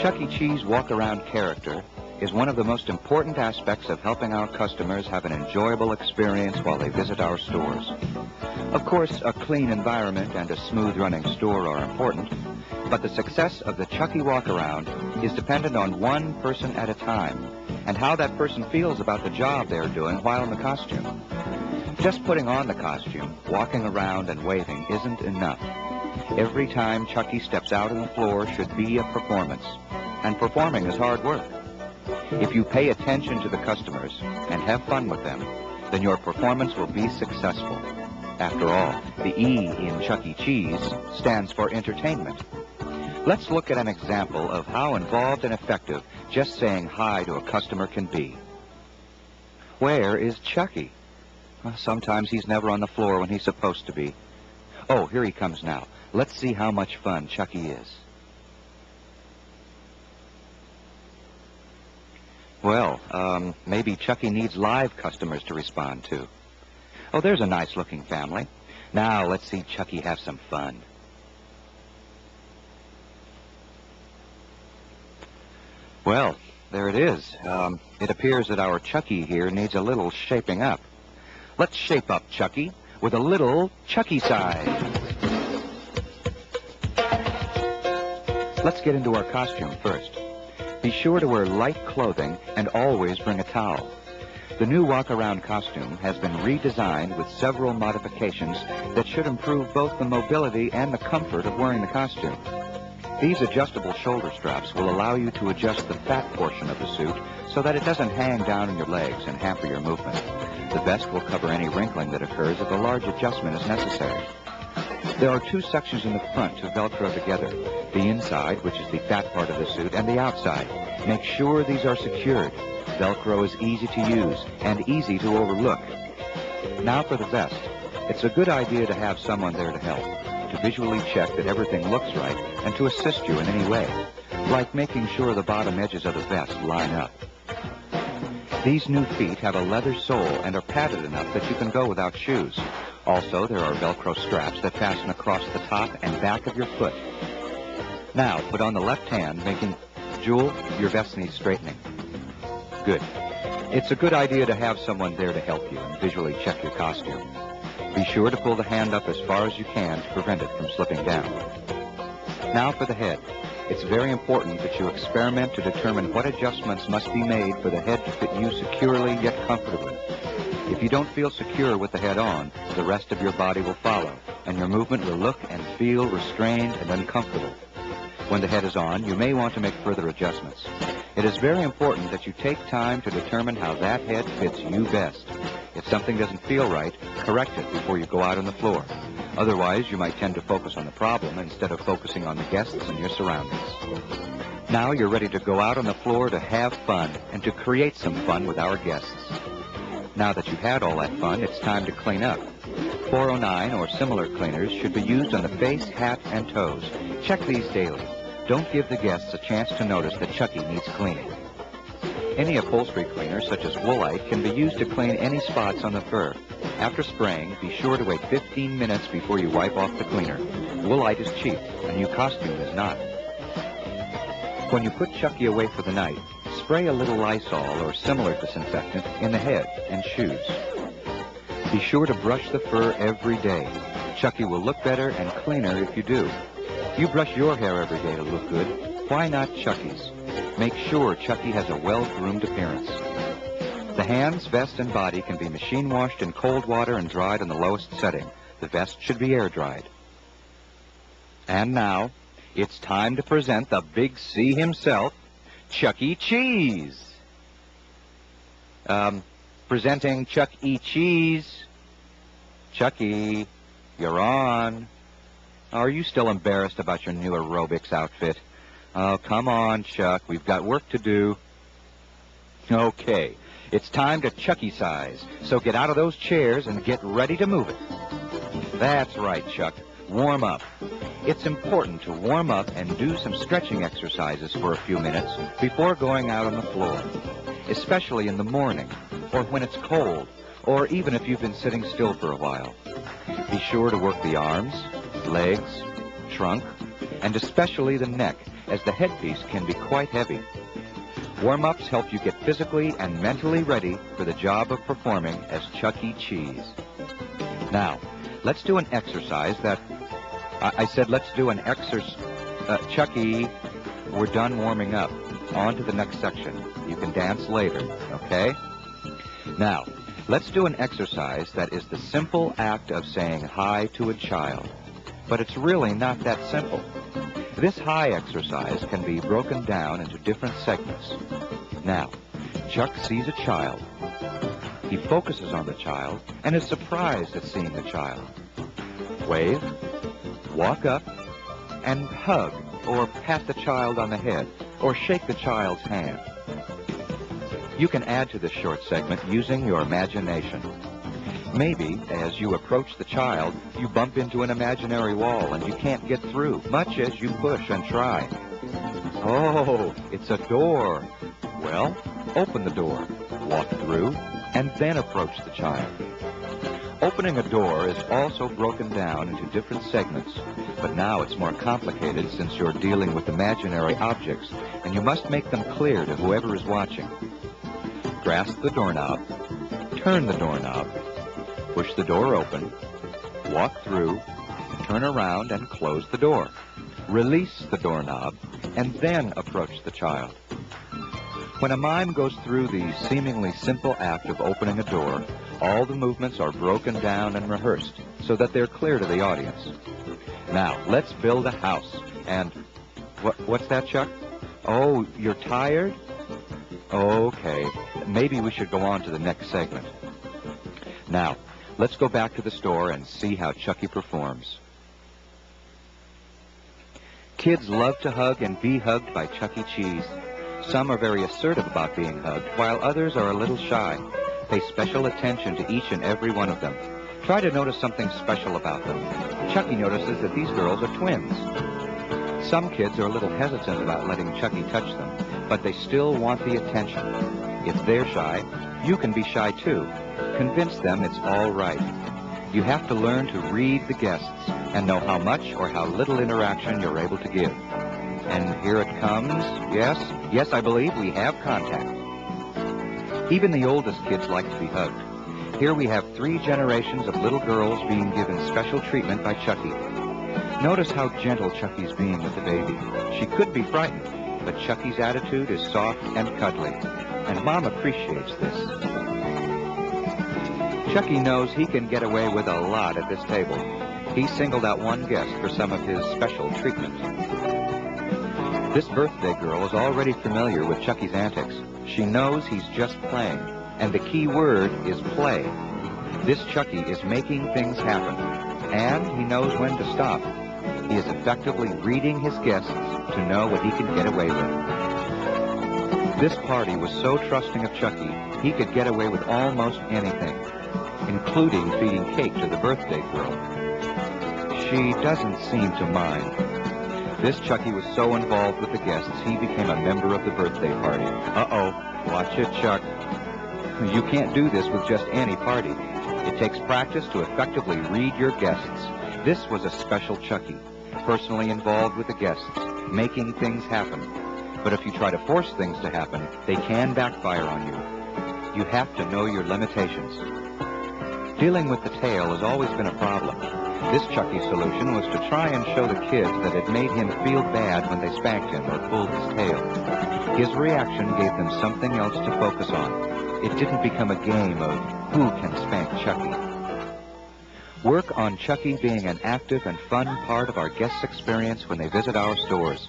Chuck E. Cheese walk-around character is one of the most important aspects of helping our customers have an enjoyable experience while they visit our stores. Of course, a clean environment and a smooth-running store are important, but the success of the Chuck E. walk-around is dependent on one person at a time and how that person feels about the job they're doing while in the costume. Just putting on the costume, walking around and waving isn't enough. Every time Chuck E. steps out on the floor should be a performance, and performing is hard work. If you pay attention to the customers and have fun with them, then your performance will be successful. After all, the E in Chuck E. Cheese stands for entertainment. Let's look at an example of how involved and effective just saying hi to a customer can be. Where is Chucky? Well, sometimes he's never on the floor when he's supposed to be. Oh, here he comes now. Let's see how much fun Chucky is. Well, maybe Chucky needs live customers to respond to. Oh, there's a nice-looking family. Now, let's see Chucky have some fun. Well, there it is. It appears that our Chucky here needs a little shaping up. Let's shape up Chucky with a little Chucky size. Let's get into our costume first. Be sure to wear light clothing and always bring a towel. The new walk-around costume has been redesigned with several modifications that should improve both the mobility and the comfort of wearing the costume. These adjustable shoulder straps will allow you to adjust the fat portion of the suit so that it doesn't hang down in your legs and hamper your movement. The vest will cover any wrinkling that occurs if a large adjustment is necessary. There are two sections in the front to Velcro together, the inside, which is the fat part of the suit, and the outside. Make sure these are secured. Velcro is easy to use and easy to overlook. Now for the vest. It's a good idea to have someone there to help, to visually check that everything looks right, and to assist you in any way, like making sure the bottom edges of the vest line up. These new feet have a leather sole and are padded enough that you can go without shoes. Also, there are Velcro straps that fasten across the top and back of your foot. Now, put on the left hand, making... Jewel, your vest needs straightening. Good. It's a good idea to have someone there to help you and visually check your costume. Be sure to pull the hand up as far as you can to prevent it from slipping down. Now for the head. It's very important that you experiment to determine what adjustments must be made for the head to fit you securely yet comfortably. If you don't feel secure with the head on, the rest of your body will follow, and your movement will look and feel restrained and uncomfortable. When the head is on, you may want to make further adjustments. It is very important that you take time to determine how that head fits you best. If something doesn't feel right, correct it before you go out on the floor. Otherwise, you might tend to focus on the problem instead of focusing on the guests and your surroundings. Now you're ready to go out on the floor to have fun and to create some fun with our guests. Now that you've had all that fun, it's time to clean up. 409 or similar cleaners should be used on the face, hat, and toes. Check these daily. Don't give the guests a chance to notice that Chucky needs cleaning. Any upholstery cleaner, such as Woolite, can be used to clean any spots on the fur. After spraying, be sure to wait 15 minutes before you wipe off the cleaner. Woolite is cheap. A new costume is not. When you put Chucky away for the night, spray a little Lysol or similar disinfectant in the head and shoes. Be sure to brush the fur every day. Chucky will look better and cleaner if you do. If you brush your hair every day to look good, why not Chucky's? Make sure Chucky has a well-groomed appearance. The hands, vest, and body can be machine washed in cold water and dried on the lowest setting. The vest should be air dried. And now, it's time to present the Big C himself, Chuck E. Cheese. Presenting Chuck E. Cheese. Chucky, you're on. Are you still embarrassed about your new aerobics outfit? Oh, come on, Chuck. We've got work to do. Okay, it's time to Chucky size. So get out of those chairs and get ready to move it. That's right, Chuck. Warm up. It's important to warm up and do some stretching exercises for a few minutes before going out on the floor, especially in the morning or when it's cold, or even if you've been sitting still for a while. Be sure to work the arms, legs, trunk, and especially the neck, as the headpiece can be quite heavy. Warm-ups help you get physically and mentally ready for the job of performing as Chuck E. Cheese. Now, let's do an exercise that... I said let's do an exercise... Chuck E., we're done warming up. On to the next section. You can dance later, okay? Now, let's do an exercise that is the simple act of saying hi to a child. But it's really not that simple. This hi exercise can be broken down into different segments. Now, Chuck sees a child. He focuses on the child and is surprised at seeing the child. Wave, walk up, and hug or pat the child on the head or shake the child's hand. You can add to this short segment using your imagination. Maybe, as you approach the child, you bump into an imaginary wall and you can't get through, much as you push and try. Oh, it's a door. Well, open the door, walk through, and then approach the child. Opening a door is also broken down into different segments, but now it's more complicated since you're dealing with imaginary objects, and you must make them clear to whoever is watching. Grasp the doorknob, turn the doorknob, push the door open, walk through, turn around and close the door. Release the doorknob, and then approach the child. When a mime goes through the seemingly simple act of opening a door, all the movements are broken down and rehearsed so that they're clear to the audience. Now, let's build a house. And what's that, Chuck? Oh, you're tired? Okay, maybe we should go on to the next segment. Now, let's go back to the store and see how Chucky performs. Kids love to hug and be hugged by Chuck E. Cheese. Some are very assertive about being hugged, while others are a little shy. Pay special attention to each and every one of them. Try to notice something special about them. Chucky notices that these girls are twins. Some kids are a little hesitant about letting Chucky touch them, but they still want the attention. If they're shy, you can be shy too. Convince them it's all right. You have to learn to read the guests and know how much or how little interaction you're able to give. And here it comes. Yes, I believe we have contact. Even the oldest kids like to be hugged. Here we have 3 generations of little girls being given special treatment by Chucky. Notice how gentle Chucky's being with the baby. She could be frightened, but Chucky's attitude is soft and cuddly, and Mom appreciates this. Chucky knows he can get away with a lot at this table. He singled out one guest for some of his special treatment. This birthday girl is already familiar with Chucky's antics. She knows he's just playing, and the key word is play. This Chucky is making things happen, and he knows when to stop. He is effectively reading his guests to know what he can get away with. This party was so trusting of Chucky, he could get away with almost anything, including feeding cake to the birthday girl. She doesn't seem to mind. This Chucky was so involved with the guests, he became a member of the birthday party. Uh-oh, watch it, Chuck. You can't do this with just any party. It takes practice to effectively read your guests. This was a special Chucky, personally involved with the guests, making things happen. But if you try to force things to happen, they can backfire on you. You have to know your limitations. Dealing with the tail has always been a problem. This Chucky's solution was to try and show the kids that it made him feel bad when they spanked him or pulled his tail. His reaction gave them something else to focus on. It didn't become a game of who can spank Chucky. Work on Chucky being an active and fun part of our guests' experience when they visit our stores.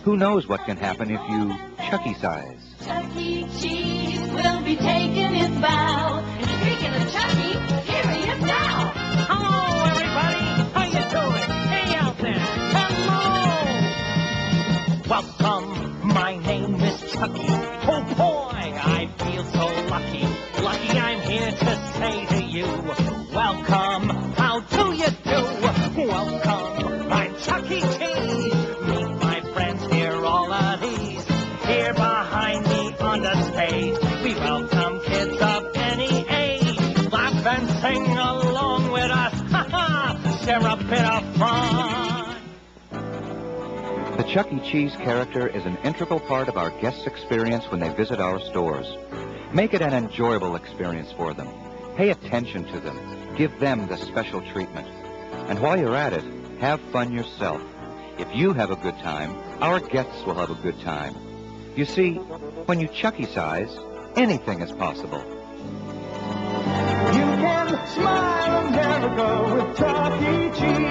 Who knows what can happen if you Chucky-size. Chuck E. Cheese will be taking his bow. And speaking of Chucky, here he is now. Hello, everybody. How you doing? Hey, out there. Hello. Welcome. My name is Chucky. Oh, boy, I feel so lucky. Lucky I'm here to say to you, welcome. How do you do? Welcome. I'm Chucky Cheese. Meet my friends here, all of these. Here behind me on the stage, we welcome kids of any age. Laugh and sing along with us. Ha ha! Share a bit of fun. Chuck E. Cheese character is an integral part of our guests' experience when they visit our stores. Make it an enjoyable experience for them. Pay attention to them. Give them the special treatment. And while you're at it, have fun yourself. If you have a good time, our guests will have a good time. You see, when you Chucky-size, anything is possible. You can smile and never go with Chuck E. Cheese.